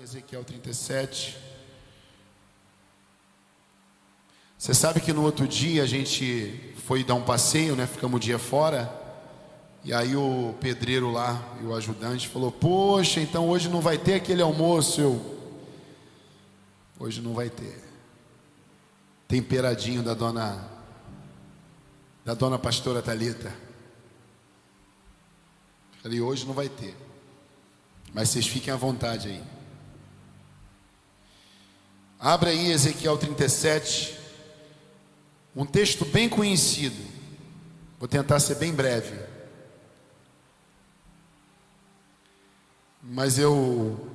Ezequiel 37. Você sabe que no outro dia a gente foi dar um passeio, né? Ficamos um dia fora. E aí o pedreiro lá e o ajudante falou: poxa, então hoje não vai ter aquele almoço. Hoje não vai ter. Temperadinho da dona pastora Thalita. Falei: hoje não vai ter. Mas vocês fiquem à vontade aí. Abra aí Ezequiel 37. Um texto bem conhecido. Vou tentar ser bem breve. Mas eu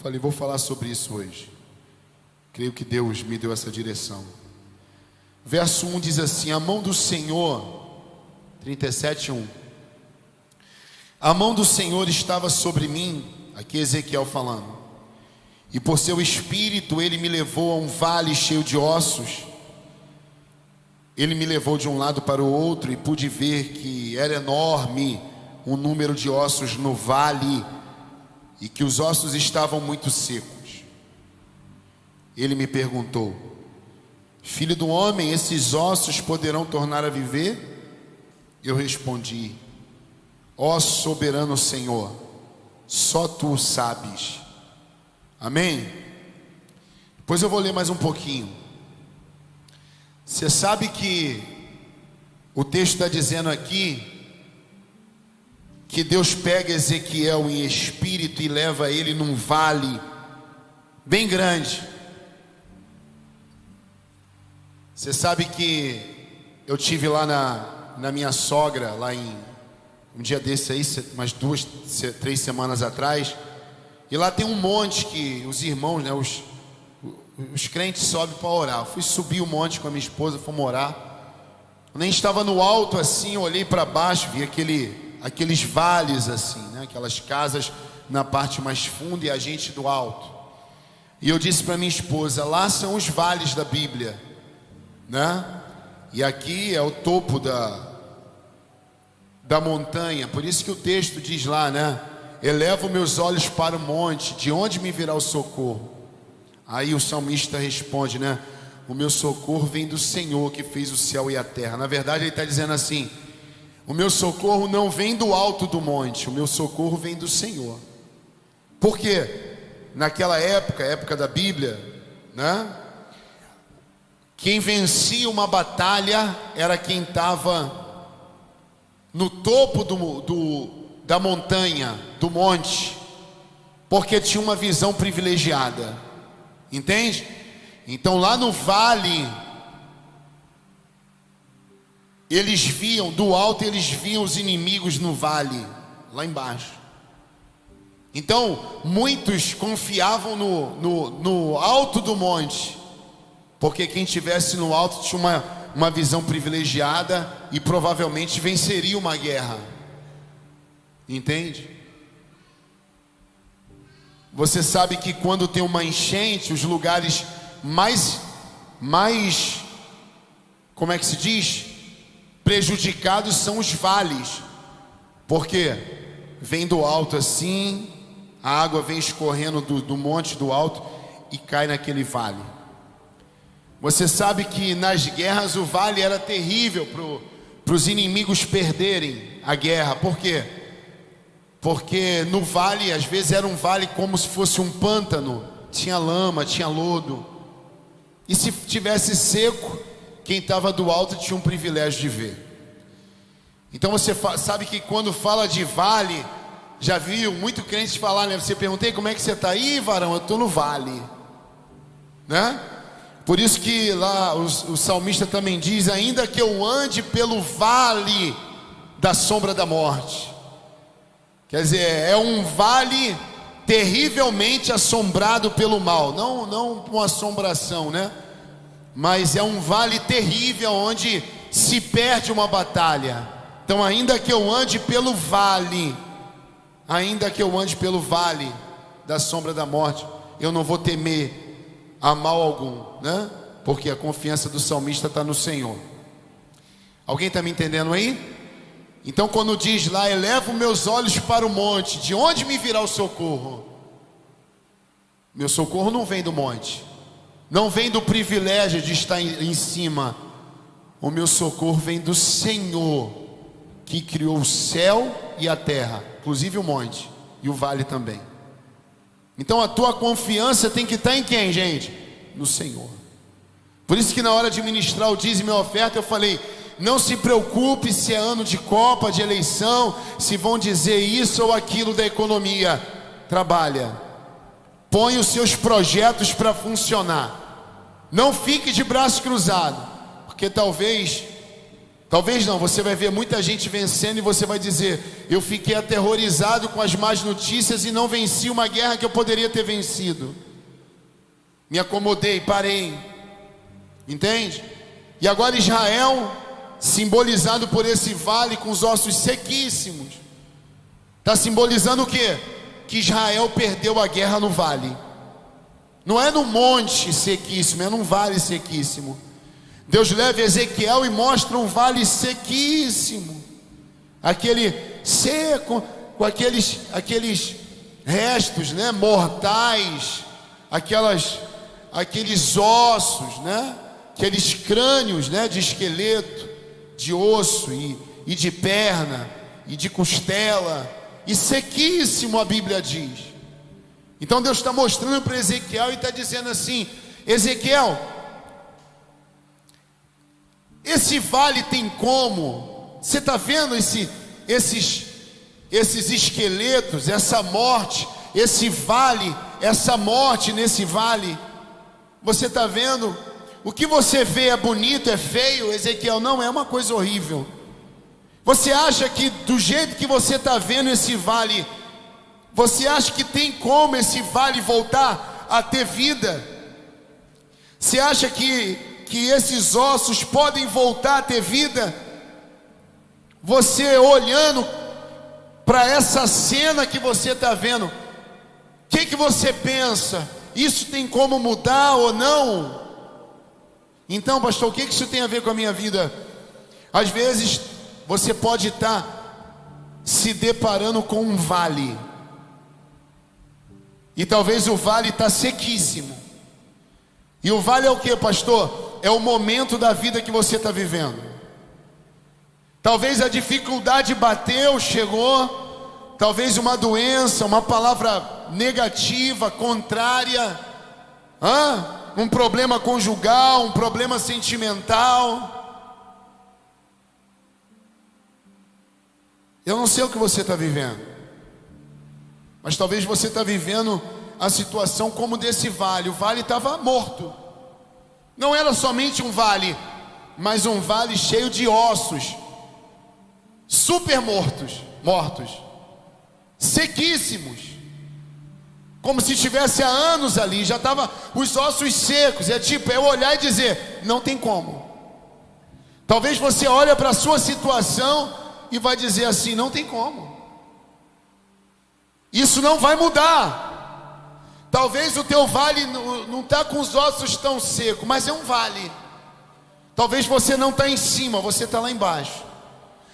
falei: vou falar sobre isso hoje. Creio que Deus me deu essa direção. Verso 1 diz assim: a mão do Senhor, 37:1. A mão do Senhor estava sobre mim, aqui Ezequiel falando, e por seu espírito ele me levou a um vale cheio de ossos. Ele me levou de um lado para o outro e pude ver que era enorme o número de ossos no vale e que os ossos estavam muito secos. Ele me perguntou: filho do homem, esses ossos poderão tornar a viver? Eu respondi: ó soberano Senhor, só tu sabes. Amém? Depois eu vou ler mais um pouquinho. Você sabe que o texto está dizendo aqui que Deus pega Ezequiel em espírito e leva ele num vale bem grande. Você sabe que eu tive lá na minha sogra, lá em um dia desse aí, umas 2, 3 semanas atrás, e lá tem um monte que os irmãos, né, os crentes sobem para orar. Eu fui subir o monte com a minha esposa, fomos orar. Eu nem estava no alto assim, eu olhei para baixo, vi aqueles vales assim, né, aquelas casas na parte mais funda e a gente do alto. E eu disse para minha esposa: lá são os vales da Bíblia, né? E aqui é o topo da montanha. Por isso que o texto diz lá, né? Elevo meus olhos para o monte, de onde me virá o socorro? Aí o salmista responde, né? O meu socorro vem do Senhor que fez o céu e a terra. Na verdade ele está dizendo assim: o meu socorro não vem do alto do monte, o meu socorro vem do Senhor. Por quê? Naquela época, época da Bíblia, né? Quem vencia uma batalha era quem estava no topo da montanha, do monte, porque tinha uma visão privilegiada, entende? Então lá no vale, eles viam, do alto eles viam os inimigos no vale, lá embaixo. Então muitos confiavam no alto do monte, porque quem estivesse no alto tinha uma visão privilegiada e provavelmente venceria uma guerra. Entende? Você sabe que quando tem uma enchente, os lugares mais, como é que se diz? Prejudicados são os vales. Porque vem do alto assim, a água vem escorrendo do monte do alto e cai naquele vale. Você sabe que nas guerras o vale era terrível para os inimigos perderem a guerra. Por quê? Porque no vale, às vezes era um vale como se fosse um pântano. Tinha lama, tinha lodo. E se tivesse seco, quem estava do alto tinha um privilégio de ver. Então você sabe que quando fala de vale, já viu muito crente falar, né? Você perguntei: como é que você está? Ih, varão, eu estou no vale, né? Por isso que lá o salmista também diz: ainda que eu ande pelo vale da sombra da morte. Quer dizer, é um vale terrivelmente assombrado pelo mal. Não uma assombração, né? Mas é um vale terrível onde se perde uma batalha. Então ainda que eu ande pelo vale, da sombra da morte, eu não vou temer a mal algum, né? Porque a confiança do salmista está no Senhor. Alguém está me entendendo aí? Então quando diz lá: elevo meus olhos para o monte, de onde me virá o socorro? Meu socorro não vem do monte, não vem do privilégio de estar em cima. O meu socorro vem do Senhor, que criou o céu e a terra, inclusive o monte e o vale também. Então a tua confiança tem que estar em quem, gente? No Senhor. Por isso que na hora de ministrar o dízimo e a oferta eu falei: não se preocupe se é ano de Copa, de eleição, se vão dizer isso ou aquilo da economia. Trabalha, põe os seus projetos para funcionar, não fique de braço cruzado, porque talvez não, você vai ver muita gente vencendo e você vai dizer: eu fiquei aterrorizado com as más notícias e não venci uma guerra que eu poderia ter vencido. Me acomodei, parei. Entende? E agora Israel, simbolizado por esse vale com os ossos sequíssimos, está simbolizando o quê? Que Israel perdeu a guerra no vale. Não é no monte sequíssimo, é num vale sequíssimo. Deus leva Ezequiel e mostra um vale sequíssimo, aquele seco, com aqueles restos, né, mortais, aqueles ossos, né, aqueles crânios, né, de esqueleto, de osso e de perna e de costela, e sequíssimo, a Bíblia diz. Então Deus está mostrando para Ezequiel e está dizendo assim: Ezequiel, esse vale tem como? Você está vendo esses esqueletos, essa morte, esse vale, essa morte nesse vale? Você está vendo? O que você vê é bonito, é feio? Ezequiel, não, é uma coisa horrível. Você acha que do jeito que você está vendo esse vale, você acha que tem como esse vale voltar a ter vida? Você acha que esses ossos podem voltar a ter vida? Você olhando para essa cena que você está vendo, o que você pensa? Isso tem como mudar ou não? Então, pastor, o que isso tem a ver com a minha vida? Às vezes você pode estar se deparando com um vale, e talvez o vale está sequíssimo. E o vale é o que, pastor? É o momento da vida que você está vivendo. Talvez a dificuldade bateu, chegou, talvez uma doença, uma palavra negativa, contrária, um problema conjugal, um problema sentimental. Eu não sei o que você está vivendo, mas talvez você está vivendo a situação como desse vale. O vale estava morto. Não era somente um vale, mas um vale cheio de ossos, super mortos, sequíssimos, como se estivesse há anos ali, já estava os ossos secos. É tipo, eu olhar e dizer: não tem como. Talvez você olhe para a sua situação e vai dizer assim: não tem como, isso não vai mudar. Talvez o teu vale não está com os ossos tão secos, mas é um vale. Talvez você não está em cima, você está lá embaixo.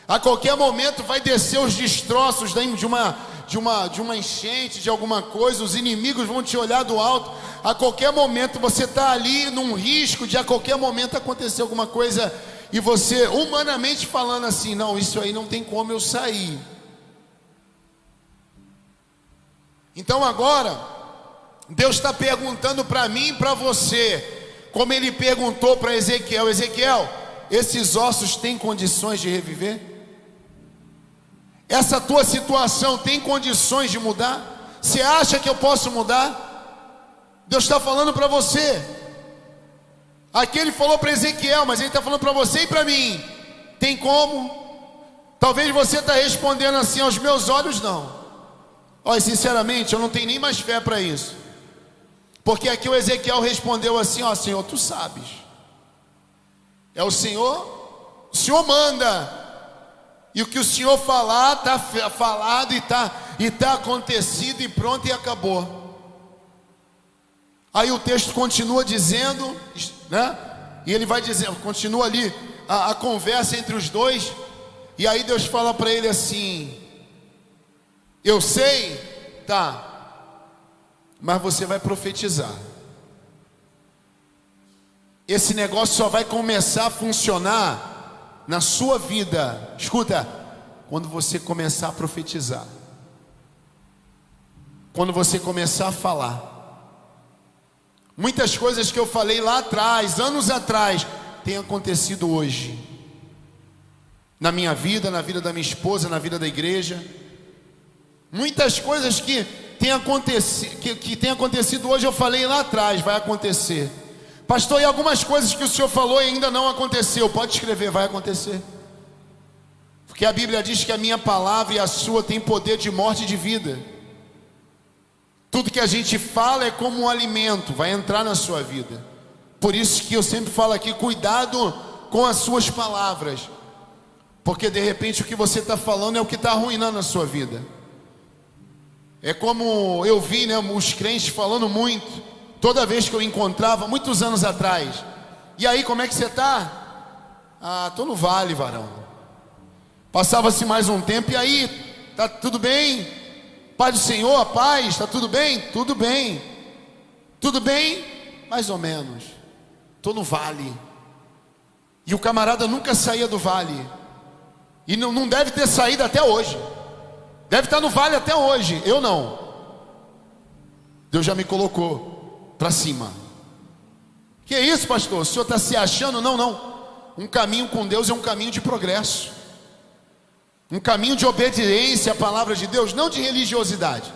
A qualquer momento vai descer os destroços de uma enchente, de alguma coisa. Os inimigos vão te olhar do alto. A qualquer momento você está ali num risco de a qualquer momento acontecer alguma coisa, e você, humanamente falando assim: não, isso aí não tem como eu sair. Então agora Deus está perguntando para mim e para você, como Ele perguntou para Ezequiel: Ezequiel, esses ossos têm condições de reviver? Essa tua situação tem condições de mudar? Você acha que eu posso mudar? Deus está falando para você. Aqui Ele falou para Ezequiel, mas Ele está falando para você e para mim: tem como? Talvez você está respondendo assim: aos meus olhos não. Olha, sinceramente, eu não tenho nem mais fé para isso. Porque aqui o Ezequiel respondeu assim: ó, Senhor, tu sabes. É o Senhor manda. E o que o Senhor falar, está falado e tá acontecido e pronto, e acabou. Aí o texto continua dizendo, né? E ele vai dizendo, continua ali a conversa entre os dois. E aí Deus fala para ele assim: eu sei, tá. mas você vai profetizar. Esse negócio só vai começar a funcionar na sua vida, escuta, quando você começar a profetizar, quando você começar a falar. Muitas coisas que eu falei lá atrás, anos atrás, têm acontecido hoje, na minha vida, na vida da minha esposa, na vida da igreja. Muitas coisas que têm acontecido hoje, eu falei lá atrás, vai acontecer. Pastor, e algumas coisas que o senhor falou e ainda não aconteceu, pode escrever, vai acontecer. Porque a Bíblia diz que a minha palavra e a sua tem poder de morte e de vida. Tudo que a gente fala é como um alimento, vai entrar na sua vida. Por isso que eu sempre falo aqui, cuidado com as suas palavras, porque de repente o que você está falando é o que está arruinando a sua vida. É como eu vi, né, os crentes falando muito, toda vez que eu encontrava, muitos anos atrás. E aí, como é que você está? Ah, estou no vale, varão. Passava-se mais um tempo, e aí, tá tudo bem? Pai do Senhor, a paz, está tudo bem? Tudo bem. Tudo bem? Mais ou menos. Estou no vale. E o camarada nunca saía do vale. E não deve ter saído até hoje. Deve estar no vale até hoje. Eu não. Deus já me colocou para cima. Que é isso, pastor? O senhor está se achando? Não, não. Um caminho com Deus é um caminho de progresso. Um caminho de obediência à palavra de Deus, não de religiosidade,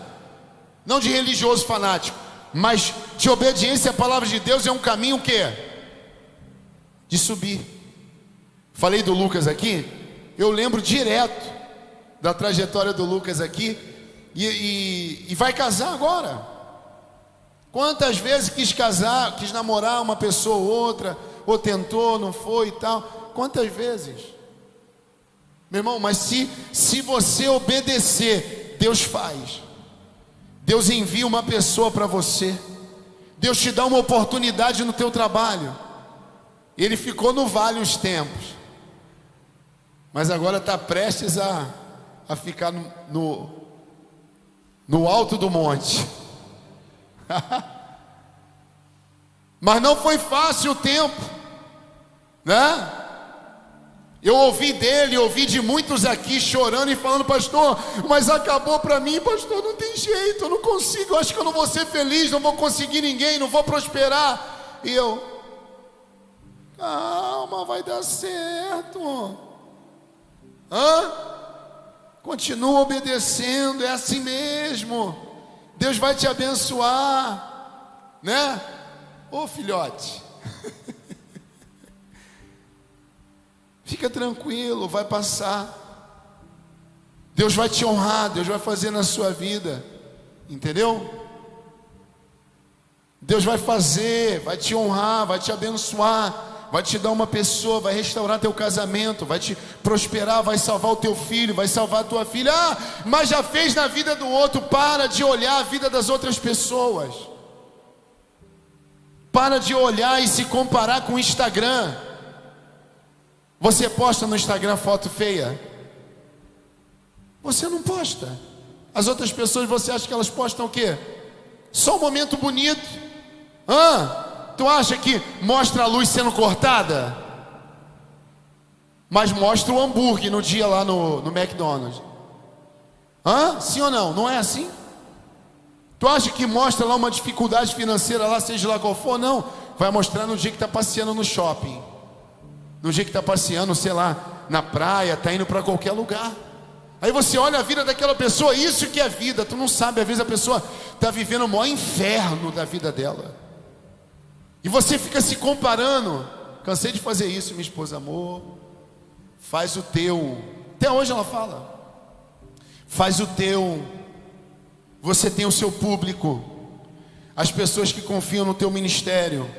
não de religioso fanático, mas de obediência à palavra de Deus. É um caminho que de subir. Falei do Lucas aqui, eu lembro direto da trajetória do Lucas aqui, e vai casar agora. Quantas vezes quis casar, quis namorar uma pessoa ou outra, ou tentou, não foi e tal, quantas vezes? Meu irmão, mas se você obedecer, Deus faz. Deus envia uma pessoa para você. Deus te dá uma oportunidade no teu trabalho. Ele ficou no vale uns tempos, mas agora está prestes a ficar no alto do monte. Mas não foi fácil o tempo, né? Eu ouvi dele, ouvi de muitos aqui chorando e falando: pastor, mas acabou para mim, pastor, não tem jeito, eu não consigo, eu acho que eu não vou ser feliz, não vou conseguir ninguém, não vou prosperar. E eu, calma, vai dar certo. Continua obedecendo, é assim mesmo, Deus vai te abençoar, né? Ô filhote, fica tranquilo, vai passar. Deus vai te honrar, Deus vai fazer na sua vida, entendeu? Deus vai fazer, vai te honrar, vai te abençoar, vai te dar uma pessoa, vai restaurar teu casamento, vai te prosperar, vai salvar o teu filho, vai salvar a tua filha. Mas já fez na vida do outro. Para de olhar a vida das outras pessoas. Para de olhar e se comparar com o Instagram. Você posta no Instagram foto feia? Você não posta. As outras pessoas, você acha que elas postam o quê? Só um momento bonito. Tu acha que mostra a luz sendo cortada? Mas mostra o hambúrguer no dia lá no McDonald's. Sim ou não? Não é assim? Tu acha que mostra lá uma dificuldade financeira lá, seja lá qual for? Não. Vai mostrar no dia que está passeando no shopping, no dia que está passeando, sei lá, na praia, está indo para qualquer lugar. Aí você olha a vida daquela pessoa, isso que é vida. Tu não sabe, às vezes a pessoa está vivendo o maior inferno da vida dela. E você fica se comparando. Cansei de fazer isso, minha esposa, amor, faz o teu. Até hoje ela fala, faz o teu. Você tem o seu público, as pessoas que confiam no teu ministério.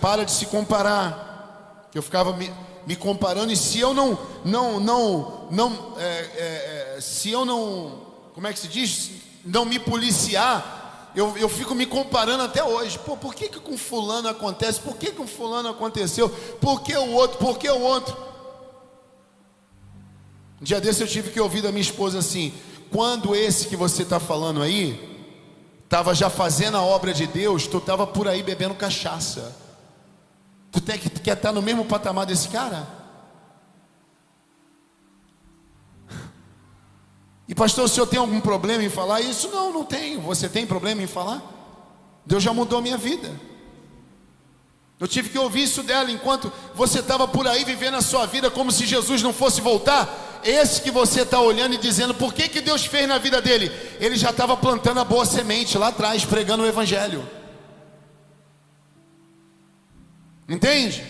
Para de se comparar. Eu ficava me comparando, e se eu se eu não, como é que se diz? Não me policiar, eu fico me comparando até hoje. Pô, por que com fulano acontece? Por que com fulano aconteceu? Por que o outro? Por que o outro? Um dia desse eu tive que ouvir da minha esposa assim: quando esse que você está falando aí estava já fazendo a obra de Deus, tu estava por aí bebendo cachaça. Tu quer estar no mesmo patamar desse cara? E pastor, o senhor tem algum problema em falar isso? Não, não tenho. Você tem problema em falar? Deus já mudou a minha vida. Eu tive que ouvir isso dela enquanto você estava por aí vivendo a sua vida como se Jesus não fosse voltar. Esse que você está olhando e dizendo, por que Deus fez na vida dele? Ele já estava plantando a boa semente lá atrás, pregando o evangelho. Entende?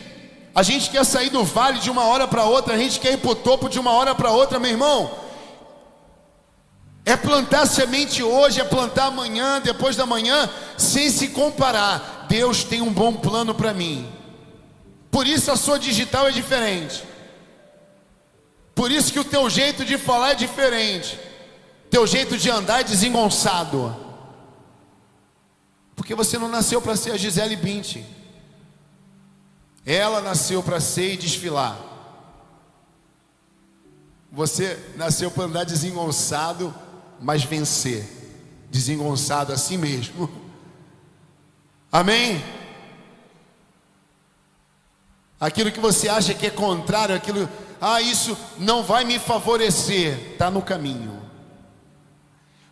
A gente quer sair do vale de uma hora para outra, a gente quer ir para o topo de uma hora para outra, meu irmão. É plantar semente hoje, é plantar amanhã, depois da manhã, sem se comparar. Deus tem um bom plano para mim. Por isso a sua digital é diferente. Por isso que o teu jeito de falar é diferente. Teu jeito de andar é desengonçado. Porque você não nasceu para ser a Gisele Bündchen. Ela nasceu para ser e desfilar. Você nasceu para andar desengonçado, mas vencer. Desengonçado assim mesmo. Amém? Aquilo que você acha que é contrário, aquilo, isso não vai me favorecer, está no caminho.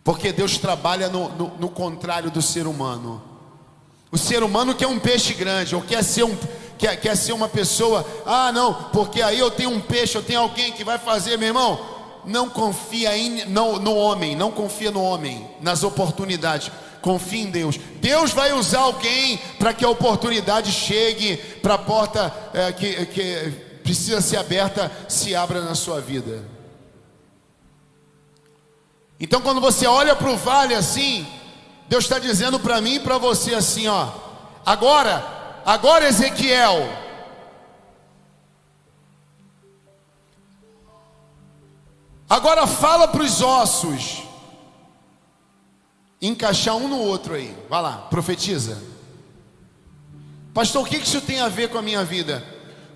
Porque Deus trabalha no contrário do ser humano. O ser humano quer um peixe grande, ou quer ser uma pessoa, não, porque aí eu tenho um peixe, eu tenho alguém que vai fazer, meu irmão. Não confia no homem, não confia no homem, nas oportunidades. Confia em Deus. Deus vai usar alguém para que a oportunidade chegue, para a porta que precisa ser aberta, se abra na sua vida. Então quando você olha para o vale assim, Deus está dizendo para mim e para você assim, agora Ezequiel, agora fala para os ossos, encaixar um no outro aí, vai lá, profetiza. Pastor, o que isso tem a ver com a minha vida?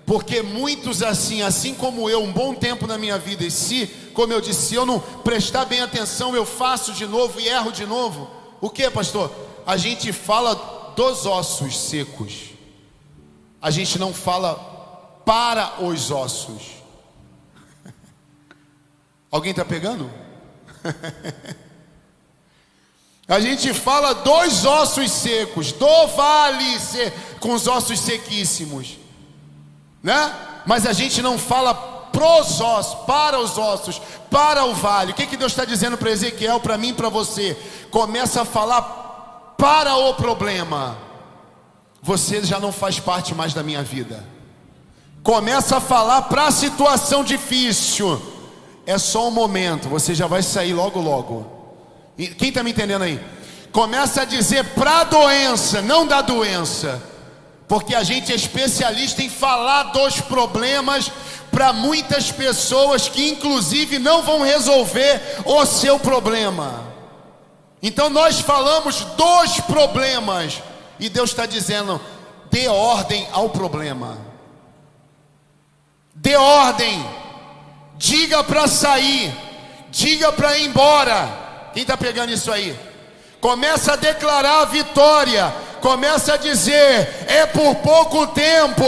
Porque muitos assim como eu, um bom tempo na minha vida, e se, como eu disse, se eu não prestar bem atenção, eu faço de novo e erro de novo. O que, pastor? A gente fala dos ossos secos, a gente não fala para os ossos. Alguém está pegando? A gente fala dos ossos secos, do vale com os ossos sequíssimos, né? Mas a gente não fala pros ossos, para os ossos, para o vale. O que Deus está dizendo para Ezequiel, para mim, para você? Começa a falar para o problema. Você já não faz parte mais da minha vida. Começa a falar para a situação difícil. É só um momento, você já vai sair logo logo. Quem está me entendendo aí? Começa a dizer para a doença, não da doença. Porque a gente é especialista em falar dos problemas para muitas pessoas que inclusive não vão resolver o seu problema. Então nós falamos dos problemas e Deus está dizendo, dê ordem ao problema. Dê ordem. Diga para sair. Diga para ir embora. Quem está pegando isso aí? Começa a declarar a vitória. Começa a dizer, é por pouco tempo,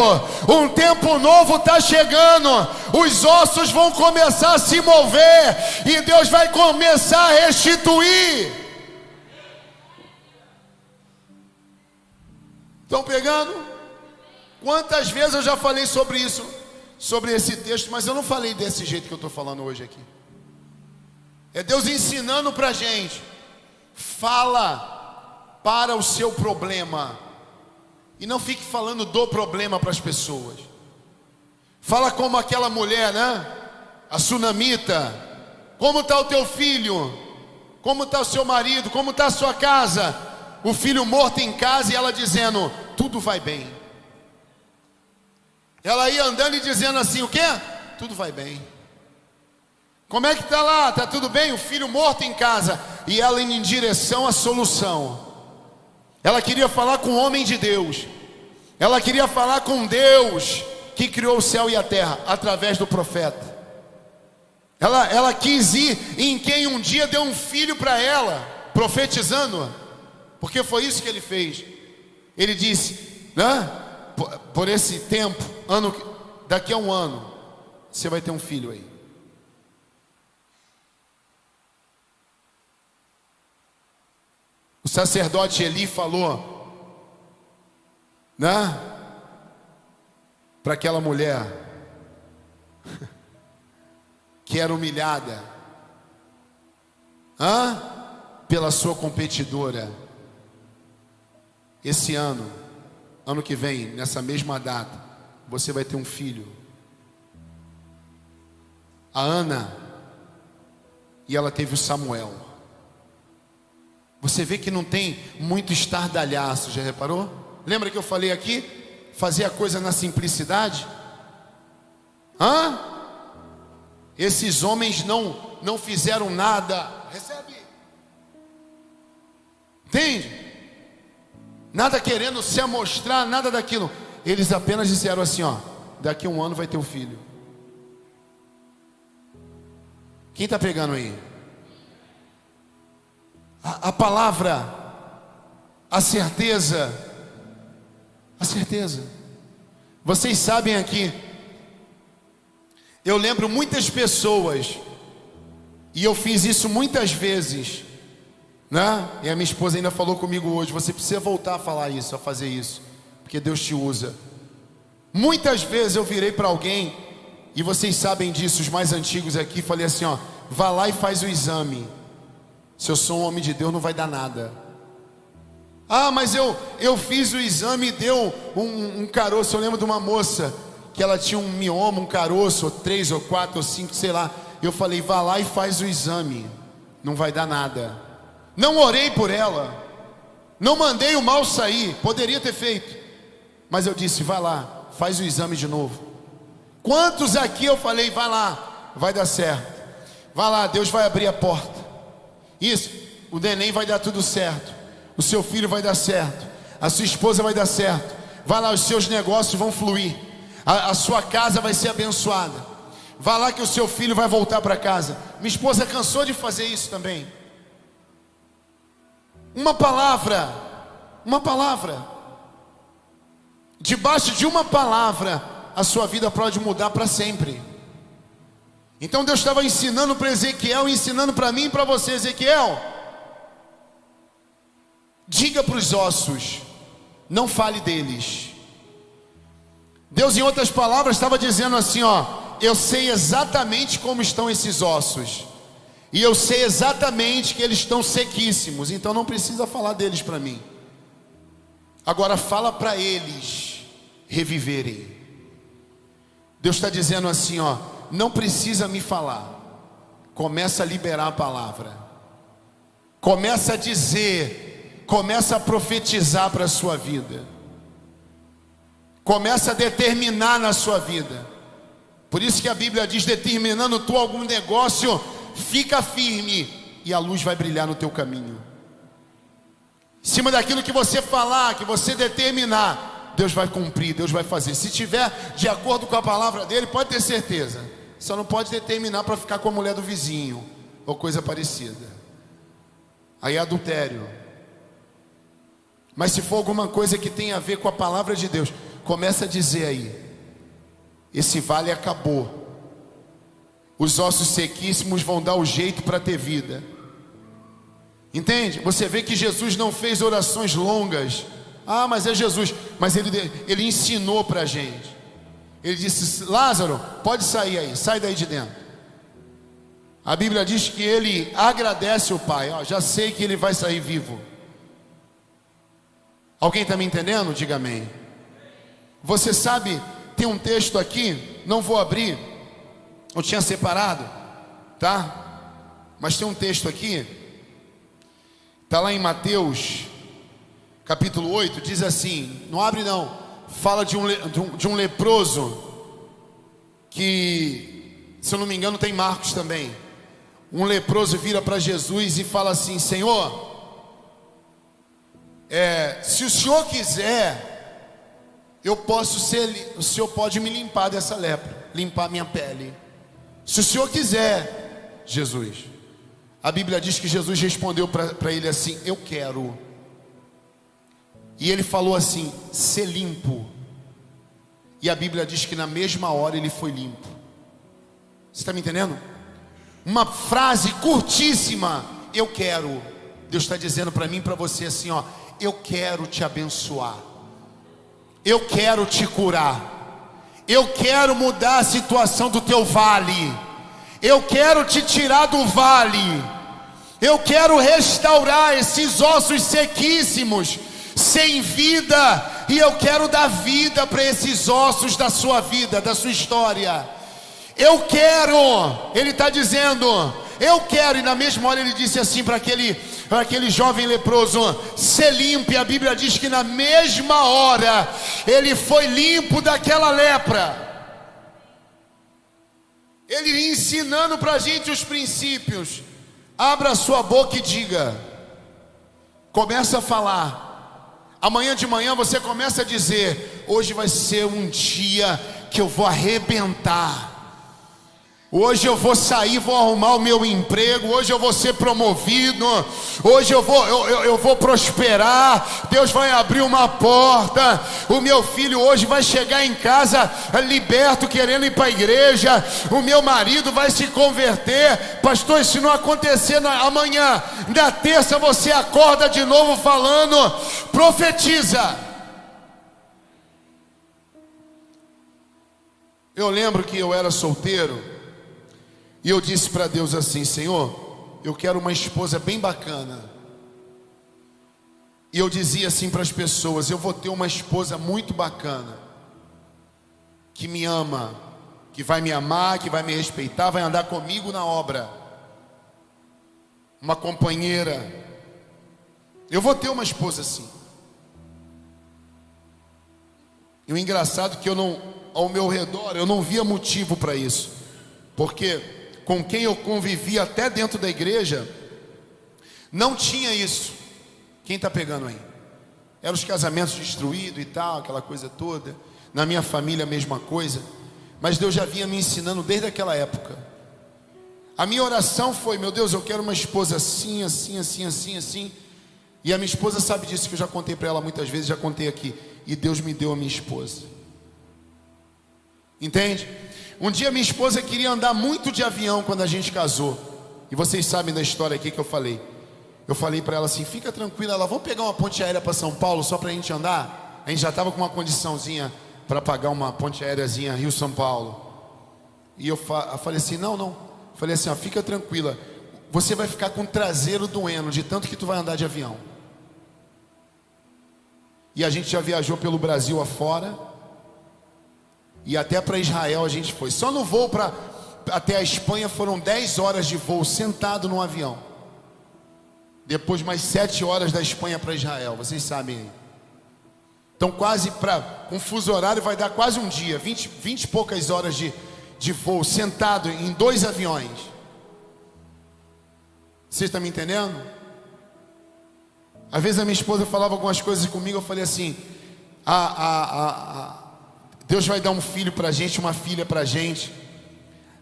um tempo novo está chegando, os ossos vão começar a se mover, e Deus vai começar a restituir. Estão pegando? Quantas vezes eu já falei sobre isso, sobre esse texto, mas eu não falei desse jeito que eu estou falando hoje aqui. É Deus ensinando para a gente, fala para o seu problema, e não fique falando do problema para as pessoas. Fala como aquela mulher, né? A sunamita. Como está o teu filho? Como está o seu marido? Como está a sua casa? O filho morto em casa, e ela dizendo, tudo vai bem. Ela ia andando e dizendo assim, o quê? Tudo vai bem. Como é que está lá? Está tudo bem? O filho morto em casa. E ela indo em direção à solução. Ela queria falar com o homem de Deus. Ela queria falar com Deus que criou o céu e a terra através do profeta. Ela quis ir em quem um dia deu um filho para ela, profetizando. Porque foi isso que ele fez. Ele disse, né? Por esse tempo, daqui a um ano, você vai ter um filho aí. O sacerdote Eli falou, né? Para aquela mulher que era humilhada, pela sua competidora. Esse ano que vem, nessa mesma data, você vai ter um filho. A Ana, e ela teve o Samuel. Você vê que não tem muito estardalhaço, já reparou? Lembra que eu falei aqui? Fazer a coisa na simplicidade? Esses homens não fizeram nada. Recebe. Entende? Nada querendo se amostrar, nada daquilo. Eles apenas disseram assim, daqui a um ano vai ter um filho. Quem está pegando aí? A palavra, a certeza. A certeza. Vocês sabem aqui, eu lembro muitas pessoas, e eu fiz isso muitas vezes, né? E a minha esposa ainda falou comigo hoje, você precisa voltar a falar isso, a fazer isso, porque Deus te usa. Muitas vezes eu virei para alguém, e vocês sabem disso, os mais antigos aqui, falei assim, vá lá e faz o exame. Se eu sou um homem de Deus, não vai dar nada. Mas eu fiz o exame e deu um caroço. Eu lembro de uma moça que ela tinha um mioma, um caroço, ou 3 ou 4 ou 5, sei lá. Eu falei, vá lá e faz o exame, não vai dar nada. Não orei por ela, não mandei o mal sair, poderia ter feito, mas eu disse, vai lá, faz o exame de novo. Quantos aqui eu falei, vai lá, vai dar certo, vai lá, Deus vai abrir a porta. Isso, o neném vai dar tudo certo, o seu filho vai dar certo, a sua esposa vai dar certo, vai lá, os seus negócios vão fluir, a sua casa vai ser abençoada. Vai lá que o seu filho vai voltar para casa. Minha esposa cansou de fazer isso também. Uma palavra, debaixo de uma palavra, a sua vida pode mudar para sempre. Então Deus estava ensinando para Ezequiel, ensinando para mim e para você. Ezequiel, diga para os ossos, não fale deles. Deus, em outras palavras, estava dizendo assim, eu sei exatamente como estão esses ossos, e eu sei exatamente que eles estão sequíssimos, então não precisa falar deles para mim. Agora fala para eles reviverem. Deus está dizendo assim, não precisa me falar, começa a liberar a palavra, começa a dizer, começa a profetizar para a sua vida, começa a determinar na sua vida. Por isso que a Bíblia diz, determinando tu algum negócio, fica firme e a luz vai brilhar no teu caminho. Em cima daquilo que você falar, que você determinar, Deus vai cumprir, Deus vai fazer. Se tiver de acordo com a palavra dele, pode ter certeza. Só não pode determinar para ficar com a mulher do vizinho ou coisa parecida. Aí é adultério. Mas se for alguma coisa que tem a ver com a palavra de Deus, começa a dizer aí, esse vale acabou, os ossos sequíssimos vão dar o jeito para ter vida. Entende? Você vê que Jesus não fez orações longas. Mas é Jesus. Mas ele ensinou para a gente. Ele disse, Lázaro, pode sair aí, sai daí de dentro. A Bíblia diz que ele agradece o Pai, já sei que ele vai sair vivo. Alguém está me entendendo? Diga amém. Você sabe, tem um texto aqui, não vou abrir, eu tinha separado, tá? Mas tem um texto aqui, está lá em Mateus, capítulo 8, diz assim, não abre não, fala de um leproso, que, se eu não me engano, tem Marcos também. Um leproso vira para Jesus e fala assim, Senhor, se o Senhor quiser, o Senhor pode me limpar dessa lepra, limpar minha pele. Se o Senhor quiser, Jesus. A Bíblia diz que Jesus respondeu para ele assim, eu quero. E ele falou assim: ser limpo. E a Bíblia diz que na mesma hora ele foi limpo. Você está me entendendo? Uma frase curtíssima: eu quero. Deus está dizendo para mim e para você assim, ó: eu quero te abençoar, eu quero te curar, eu quero mudar a situação do teu vale, eu quero te tirar do vale, eu quero restaurar esses ossos sequíssimos, sem vida, e eu quero dar vida para esses ossos da sua vida, da sua história. Eu quero, ele está dizendo, eu quero. E na mesma hora ele disse assim para aquele jovem leproso: ser limpo. E a Bíblia diz que na mesma hora ele foi limpo daquela lepra. Ele ensinando para a gente os princípios. Abra a sua boca e diga. Começa a falar. Amanhã de manhã você começa a dizer: hoje vai ser um dia que eu vou arrebentar. Hoje eu vou sair, vou arrumar o meu emprego. Hoje eu vou ser promovido. Hoje eu vou prosperar. Deus vai abrir uma porta. O meu filho hoje vai chegar em casa liberto, querendo ir para a igreja. O meu marido vai se converter. Pastor, se não acontecer amanhã, na terça você acorda de novo falando. Profetiza. Eu lembro que eu era solteiro e eu disse para Deus assim: Senhor, eu quero uma esposa bem bacana. E eu dizia assim para as pessoas: eu vou ter uma esposa muito bacana, que me ama, que vai me amar, que vai me respeitar, vai andar comigo na obra, uma companheira. Eu vou ter uma esposa assim. E o engraçado é que ao meu redor eu não via motivo para isso, porque com quem eu convivia até dentro da igreja não tinha isso. Quem está pegando aí? Eram os casamentos destruídos e tal, aquela coisa toda. Na minha família a mesma coisa. Mas Deus já vinha me ensinando desde aquela época. A minha oração foi: meu Deus, eu quero uma esposa assim, assim, assim, assim, assim. E a minha esposa sabe disso, que eu já contei para ela muitas vezes, já contei aqui. E Deus me deu a minha esposa. Entende? Um dia minha esposa queria andar muito de avião quando a gente casou. E vocês sabem da história aqui que eu falei. Eu falei para ela assim: fica tranquila, vamos pegar uma ponte aérea para São Paulo só para a gente andar. A gente já estava com uma condiçãozinha para pagar uma ponte aéreazinha Rio-São Paulo. E eu falei assim: não. Eu falei assim: ó, fica tranquila, você vai ficar com o traseiro doendo de tanto que tu vai andar de avião. E a gente já viajou pelo Brasil afora. E até para Israel a gente foi. Só no voo até a Espanha foram 10 horas de voo sentado no avião. Depois mais 7 horas da Espanha para Israel. Vocês sabem aí. Então quase com fuso horário vai dar quase um dia. 20 e poucas horas de voo sentado em 2 aviões. Vocês estão me entendendo? Às vezes a minha esposa falava algumas coisas comigo. Eu falei assim: Deus vai dar um filho pra gente, uma filha pra gente.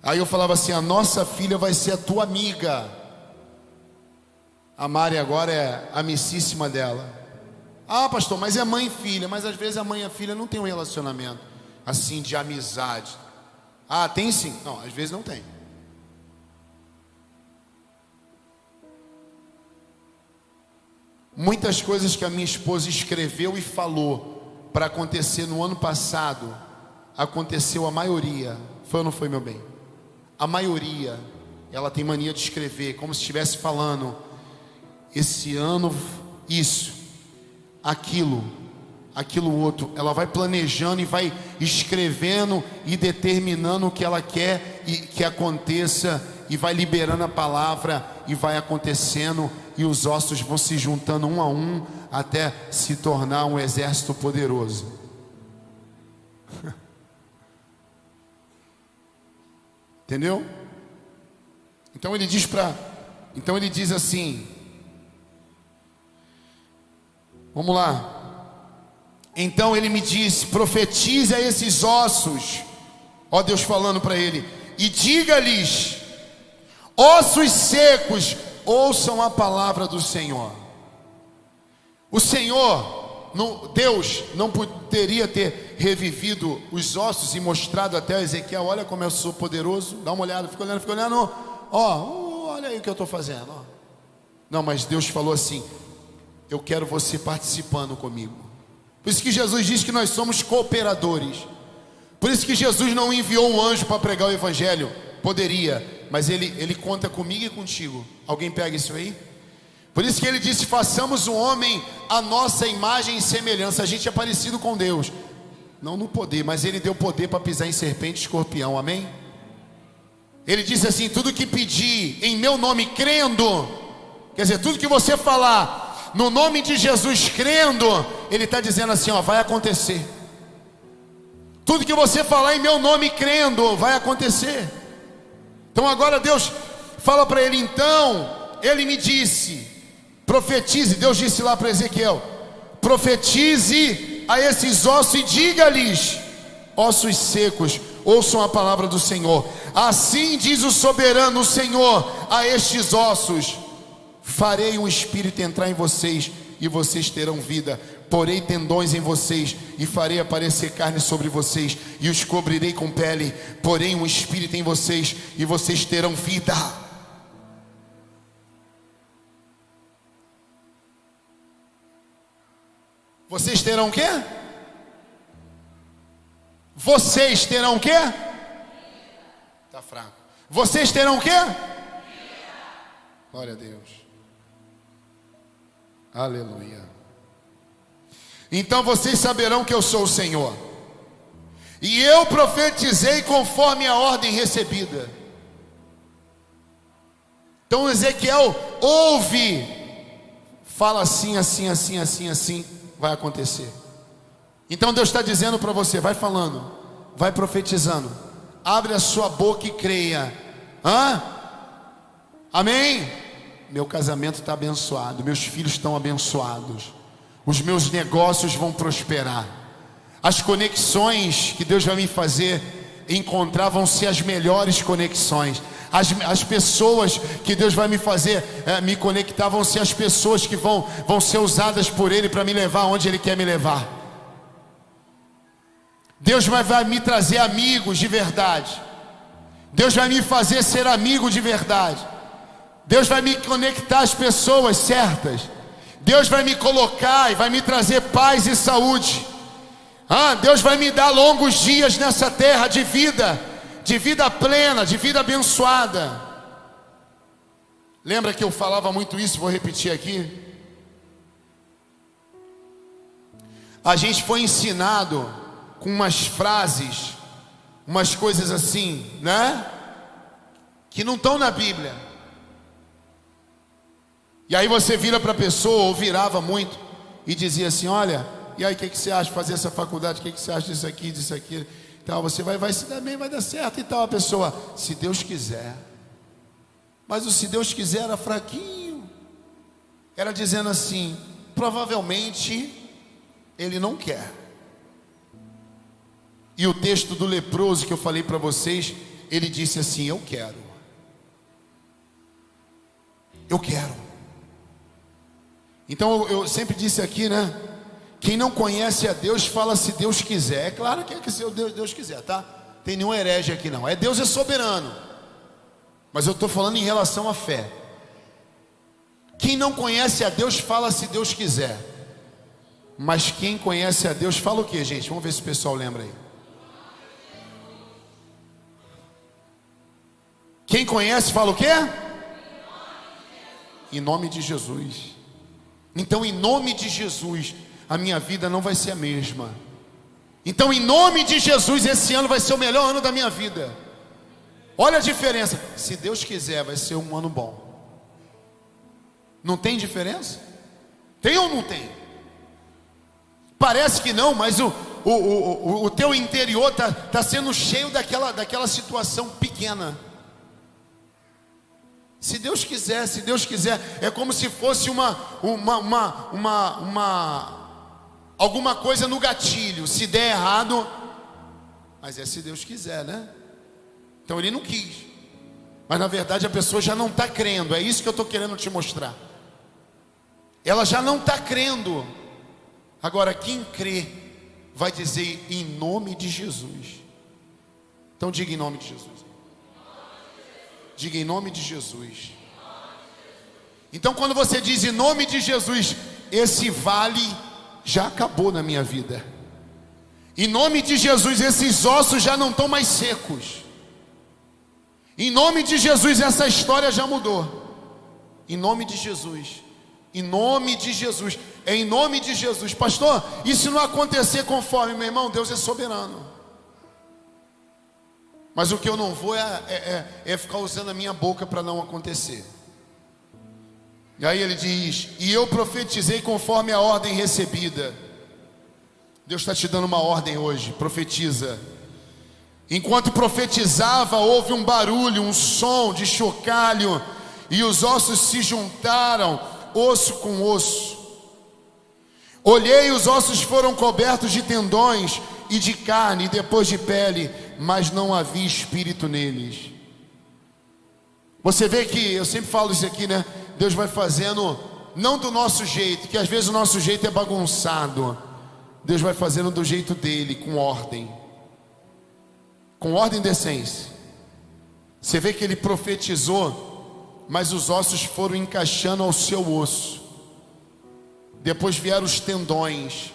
Aí eu falava assim: a nossa filha vai ser a tua amiga. A Mari agora é a amicíssima dela. Ah, pastor, mas é mãe e filha. Mas às vezes a mãe e a filha não tem um relacionamento assim de amizade. Ah, tem sim. Não, às vezes não tem. Muitas coisas que a minha esposa escreveu e falou para acontecer no ano passado, aconteceu a maioria. Foi ou não foi, meu bem? A maioria, ela tem mania de escrever como se estivesse falando: esse ano isso, aquilo outro. Ela vai planejando e vai escrevendo e determinando o que ela quer e que aconteça, e vai liberando a palavra e vai acontecendo, e os ossos vão se juntando um a um até se tornar um exército poderoso. Entendeu? Então ele diz assim, vamos lá. Então ele me disse: profetize a esses ossos, ó Deus falando para ele, e diga-lhes: ossos secos, ouçam a palavra do Senhor. O Senhor Deus não poderia ter revivido os ossos e mostrado até a Ezequiel: olha como eu sou poderoso, dá uma olhada, fica olhando, olha aí o que eu estou fazendo, ó. Não, mas Deus falou assim: eu quero você participando comigo. Por isso que Jesus diz que nós somos cooperadores. Por isso que Jesus não enviou um anjo para pregar o evangelho. Poderia, mas ele conta comigo e contigo. Alguém pega isso aí? Por isso que ele disse: façamos o homem a nossa imagem e semelhança. A gente é parecido com Deus, não no poder, mas ele deu poder para pisar em serpente e escorpião, amém? Ele disse assim: tudo que pedir em meu nome crendo, quer dizer, tudo que você falar no nome de Jesus crendo, ele está dizendo assim, ó, vai acontecer. Tudo que você falar em meu nome crendo, vai acontecer. Então agora Deus fala para ele: então, ele me disse, profetize. Deus disse lá para Ezequiel: profetize a esses ossos e diga-lhes: ossos secos, ouçam a palavra do Senhor. Assim diz o soberano, o Senhor, a estes ossos: farei um espírito entrar em vocês e vocês terão vida. Porei tendões em vocês e farei aparecer carne sobre vocês e os cobrirei com pele. Porei um espírito em vocês e vocês terão vida. Vocês terão o quê? Vocês terão o quê? Está fraco. Vocês terão o quê? Glória a Deus. Aleluia. Então vocês saberão que eu sou o Senhor. E eu profetizei conforme a ordem recebida. Então Ezequiel ouve, fala assim, assim, assim, assim, assim, vai acontecer. Então Deus está dizendo para você: vai falando, vai profetizando, abre a sua boca e creia. Amém? Meu casamento está abençoado, meus filhos estão abençoados, os meus negócios vão prosperar, as conexões que Deus vai me fazer encontrar vão ser as melhores conexões. As pessoas que Deus vai me fazer me conectar vão ser as pessoas que vão ser usadas por Ele para me levar onde Ele quer me levar. Deus vai me trazer amigos de verdade. Deus vai me fazer ser amigo de verdade. Deus vai me conectar às pessoas certas. Deus vai me colocar e vai me trazer paz e saúde. Deus vai me dar longos dias nessa terra de vida plena, de vida abençoada. Lembra que eu falava muito isso? Vou repetir aqui. A gente foi ensinado com umas frases, umas coisas assim, né? Que não estão na Bíblia. E aí você vira para a pessoa, ou virava muito, e dizia assim: olha, e aí o que você acha de fazer essa faculdade? O que você acha disso aqui, disso aqui? Então você vai se dar bem, vai dar certo e tal. A pessoa: se Deus quiser. Mas o se Deus quiser era fraquinho. Era dizendo assim: provavelmente Ele não quer. E o texto do leproso que eu falei para vocês, ele disse assim: eu quero. Eu quero. Então eu sempre disse aqui, né? Quem não conhece a Deus fala se Deus quiser. É claro que é que se Deus quiser, tá? Tem nenhum herege aqui não. Deus é soberano. Mas eu estou falando em relação à fé. Quem não conhece a Deus fala se Deus quiser. Mas quem conhece a Deus fala o que, gente? Vamos ver se o pessoal lembra aí. Quem conhece fala o quê? Em nome de Jesus. Então, em nome de Jesus, a minha vida não vai ser a mesma. Então, em nome de Jesus, esse ano vai ser o melhor ano da minha vida. Olha a diferença. Se Deus quiser, vai ser um ano bom. Não tem diferença? Tem ou não tem? Parece que não, mas o teu interior tá sendo cheio daquela situação pequena. Se Deus quiser, é como se fosse alguma coisa no gatilho. Se der errado, mas é se Deus quiser, né? Então Ele não quis. Mas na verdade a pessoa já não está crendo. É isso que eu estou querendo te mostrar. Ela já não está crendo. Agora, quem crê vai dizer em nome de Jesus. Então diga em nome de Jesus. Diga em nome de Jesus. Então quando você diz em nome de Jesus, esse vale já acabou na minha vida. Em nome de Jesus, esses ossos já não estão mais secos. Em nome de Jesus, essa história já mudou. Em nome de Jesus. Em nome de Jesus. É em nome de Jesus. Pastor, e se não acontecer conforme, meu irmão, Deus é soberano. Mas o que eu não vou é ficar usando a minha boca para não acontecer. E aí ele diz: e eu profetizei conforme a ordem recebida. Deus está te dando uma ordem hoje, profetiza. Enquanto profetizava, houve um barulho, um som de chocalho, e os ossos se juntaram, osso com osso. Olhei, os ossos foram cobertos de tendões e de carne, e depois de pele, mas não havia espírito neles. Você vê que, eu sempre falo isso aqui, né? Deus vai fazendo, não do nosso jeito, que às vezes o nosso jeito é bagunçado. Deus vai fazendo do jeito dele, com ordem e decência. Você vê que ele profetizou, mas os ossos foram encaixando ao seu osso. Depois vieram os tendões.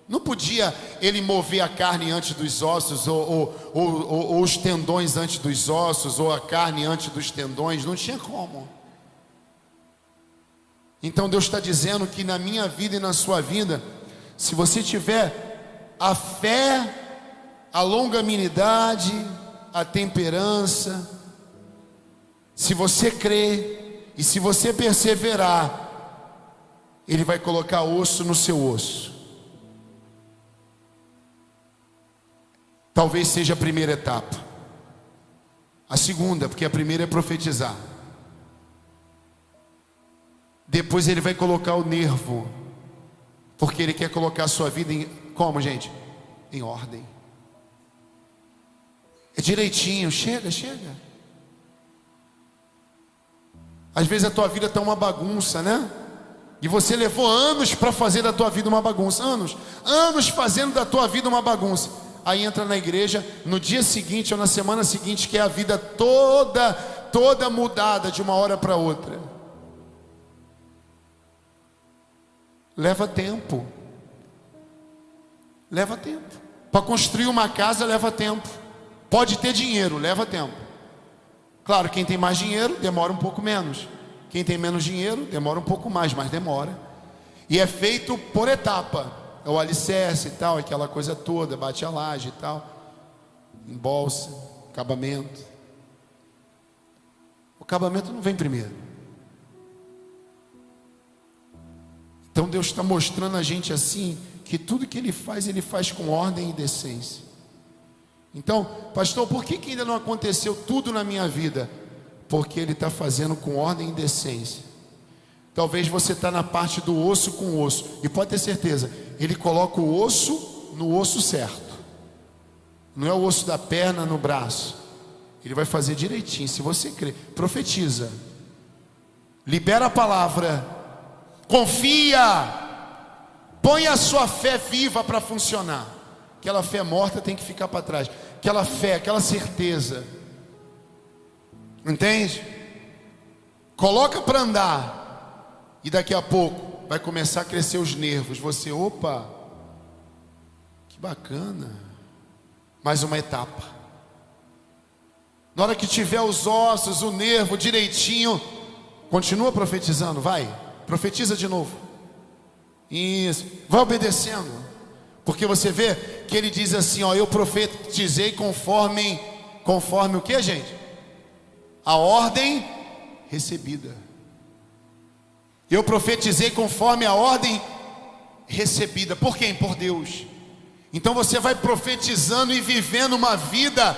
Não podia ele mover a carne antes dos ossos, ou os tendões antes dos ossos, ou a carne antes dos tendões. Não tinha como. Então Deus está dizendo que na minha vida e na sua vida, se você tiver a fé, a longanimidade, a temperança, se você crer e se você perseverar, Ele vai colocar osso no seu osso. Talvez seja a primeira etapa. A segunda, porque a primeira é profetizar. Depois Ele vai colocar o nervo, porque Ele quer colocar a sua vida em... Como, gente? Em ordem. É direitinho, chega. Às vezes a tua vida está uma bagunça, né? E você levou anos para fazer da tua vida uma bagunça. Anos fazendo da tua vida uma bagunça. Aí entra na igreja, no dia seguinte ou na semana seguinte, que é a vida toda mudada de uma hora para outra. Leva tempo. Para construir uma casa leva tempo. Pode ter dinheiro, leva tempo. Claro, quem tem mais dinheiro demora um pouco menos. Quem tem menos dinheiro demora um pouco mais, mas demora. E é feito por etapa. É o alicerce e tal, aquela coisa toda, bate a laje e tal, embolsa, acabamento. O acabamento não vem primeiro. Então Deus está mostrando a gente assim, que tudo que Ele faz com ordem e decência. Então, pastor, por que ainda não aconteceu tudo na minha vida? Porque Ele está fazendo com ordem e decência. Talvez você está na parte do osso com osso, e pode ter certeza, Ele coloca o osso no osso certo. Não é o osso da perna no braço. Ele vai fazer direitinho, se você crer. Profetiza, libera a palavra, confia, põe a sua fé viva para funcionar. Aquela fé morta tem que ficar para trás. Aquela fé, aquela certeza, entende? Coloca para andar. E daqui a pouco vai começar a crescer os nervos. Você, opa, que bacana. Mais uma etapa. Na hora que tiver os ossos, o nervo direitinho, continua profetizando, vai. Profetiza de novo. Isso, vai obedecendo. Porque você vê que ele diz assim, ó, eu profetizei conforme o que, gente? A ordem recebida. Eu profetizei conforme a ordem recebida. Por quem? Por Deus. Então você vai profetizando e vivendo uma vida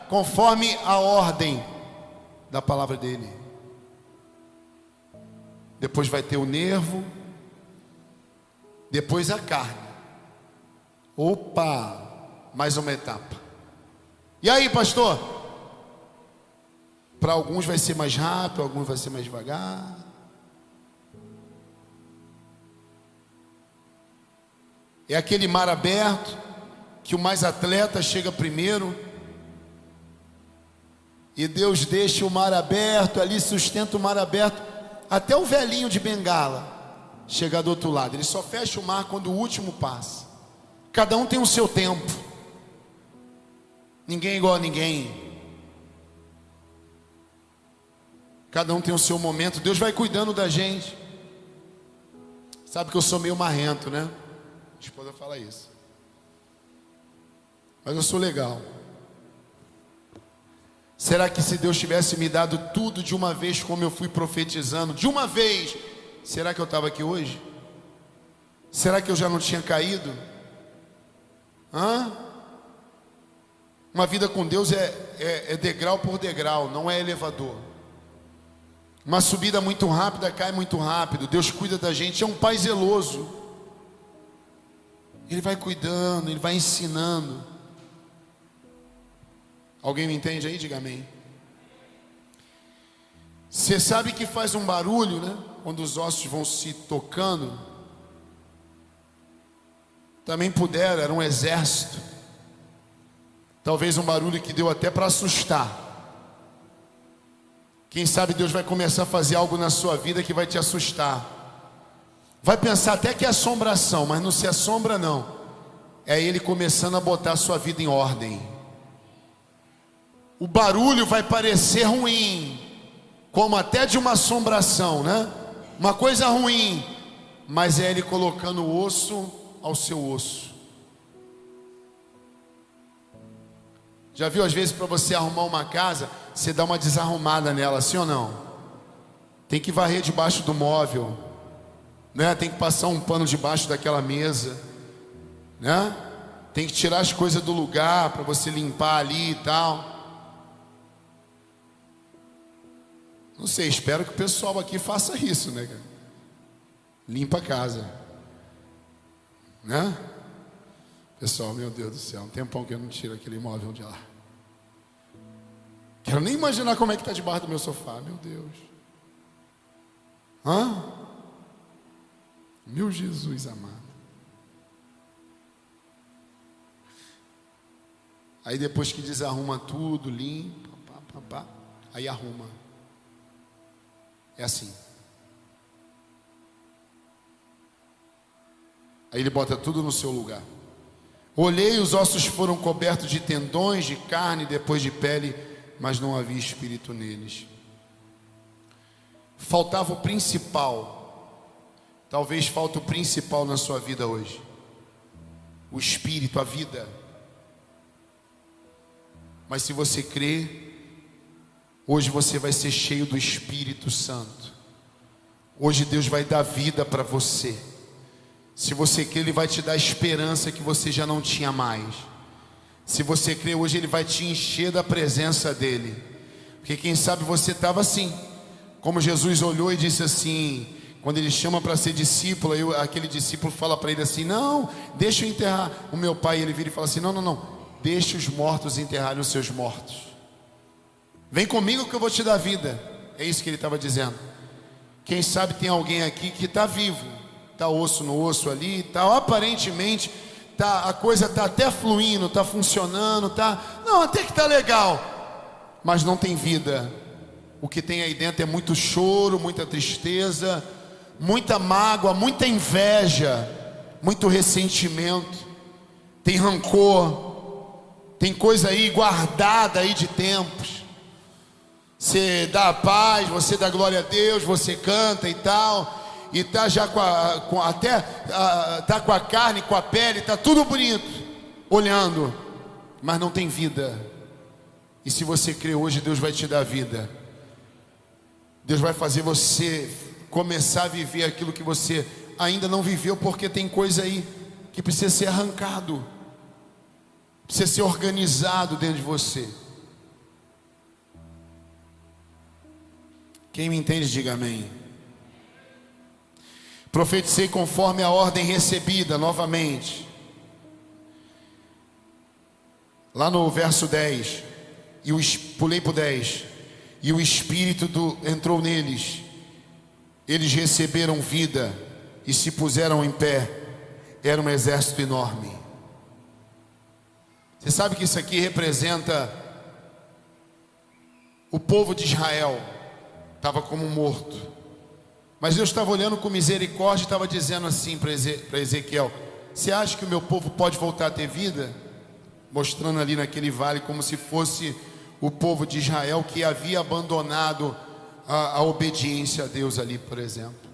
conforme a ordem da palavra dele. Depois vai ter o nervo, depois a carne. Opa, mais uma etapa. E aí, pastor? Para alguns vai ser mais rápido, alguns vai ser mais devagar. É aquele mar aberto, que o mais atleta chega primeiro, e Deus deixa o mar aberto ali, sustenta o mar aberto, até o velhinho de bengala chegar do outro lado. Ele só fecha o mar quando o último passa. Cada um tem o seu tempo, ninguém é igual a ninguém, cada um tem o seu momento. Deus vai cuidando da gente. Sabe que eu sou meio marrento, né? A esposa fala isso, mas eu sou legal. Será que se Deus tivesse me dado tudo de uma vez, como eu fui profetizando, de uma vez, será que eu estava aqui hoje? Será que eu já não tinha caído? Uma vida com Deus é degrau por degrau, não é elevador. Uma subida muito rápida, cai muito rápido. Deus cuida da gente, é um pai zeloso. Ele vai cuidando, Ele vai ensinando. Alguém me entende aí? Diga amém. Você sabe que faz um barulho, né? Quando os ossos vão se tocando. Também puderam, era um exército. Talvez um barulho que deu até para assustar. Quem sabe Deus vai começar a fazer algo na sua vida que vai te assustar. Vai pensar até que é assombração, mas não se assombra não. É Ele começando a botar a sua vida em ordem. O barulho vai parecer ruim, como até de uma assombração, né? Uma coisa ruim, mas é Ele colocando o osso ao seu osso. Já viu às vezes para você arrumar uma casa, você dá uma desarrumada nela, sim ou não? Tem que varrer debaixo do móvel, né? Tem que passar um pano debaixo daquela mesa, né? Tem que tirar as coisas do lugar para você limpar ali e tal. Não sei, espero que o pessoal aqui faça isso, né, cara? Limpa a casa, né? Pessoal, meu Deus do céu, um tempão que eu não tiro aquele móvel de lá. Quero nem imaginar como é que está debaixo do meu sofá, meu Deus. Meu Jesus amado. Aí depois que desarruma tudo, limpa, aí arruma. É assim. Aí Ele bota tudo no seu lugar. Olhei, os ossos foram cobertos de tendões, de carne, depois de pele, mas não havia espírito neles. Faltava o principal. Talvez falte o principal na sua vida hoje. O espírito, a vida. Mas se você crê, hoje você vai ser cheio do Espírito Santo. Hoje Deus vai dar vida para você. Se você crê, Ele vai te dar esperança que você já não tinha mais. Se você crê, hoje Ele vai te encher da presença dEle. Porque quem sabe você estava assim, como Jesus olhou e disse assim, quando Ele chama para ser discípulo, aí aquele discípulo fala para Ele assim, não, deixa eu enterrar o meu pai. E Ele vira e fala assim, não, deixa os mortos enterrarem os seus mortos. Vem comigo que eu vou te dar vida. É isso que Ele estava dizendo. Quem sabe tem alguém aqui que está vivo, está osso no osso ali, tá, aparentemente a coisa está até fluindo, está funcionando, não, até que está legal, mas não tem vida. O que tem aí dentro é muito choro, muita tristeza, muita mágoa, muita inveja, muito ressentimento, tem rancor, tem coisa aí guardada aí de tempos. Você dá a paz, você dá glória a Deus, você canta e tal, e tá já tá com a carne, com a pele, tá tudo bonito, olhando, mas não tem vida. E se você crê hoje, Deus vai te dar vida. Deus vai fazer você começar a viver aquilo que você ainda não viveu, porque tem coisa aí que precisa ser arrancado, precisa ser organizado dentro de você. Quem me entende, diga amém. Profeticei conforme a ordem recebida, novamente. Lá no verso 10, pulei para o 10. E o Espírito entrou neles. Eles receberam vida e se puseram em pé. era um exército enorme. Você sabe que isso aqui representa o povo de Israel, estava como morto. Mas Deus estava olhando com misericórdia e estava dizendo assim para Ezequiel: você acha que o meu povo pode voltar a ter vida? Mostrando ali naquele vale como se fosse o povo de Israel que havia abandonado a obediência a Deus ali, por exemplo.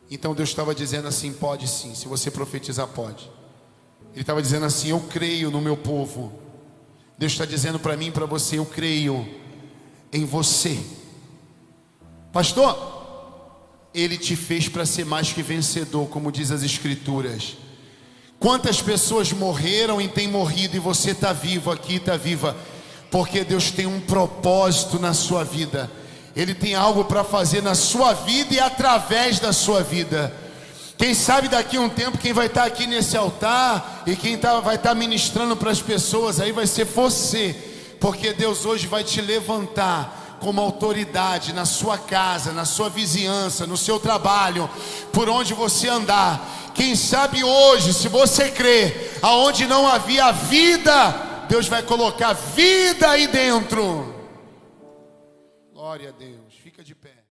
Então Deus estava dizendo assim: pode sim, se você profetizar pode. Ele estava dizendo assim: eu creio no meu povo. Deus está dizendo para mim e para você: eu creio em você. Pastor, Ele te fez para ser mais que vencedor, como diz as Escrituras. Quantas pessoas morreram e têm morrido, e você está vivo aqui, está viva, porque Deus tem um propósito na sua vida. Ele tem algo para fazer na sua vida e através da sua vida. Quem sabe daqui a um tempo quem vai estar aqui nesse altar e quem vai estar ministrando para as pessoas aí vai ser você, porque Deus hoje vai te levantar como autoridade na sua casa, na sua vizinhança, no seu trabalho, por onde você andar. Quem sabe hoje, se você crê, aonde não havia vida, Deus vai colocar vida aí dentro. Glória a Deus. Fica de pé.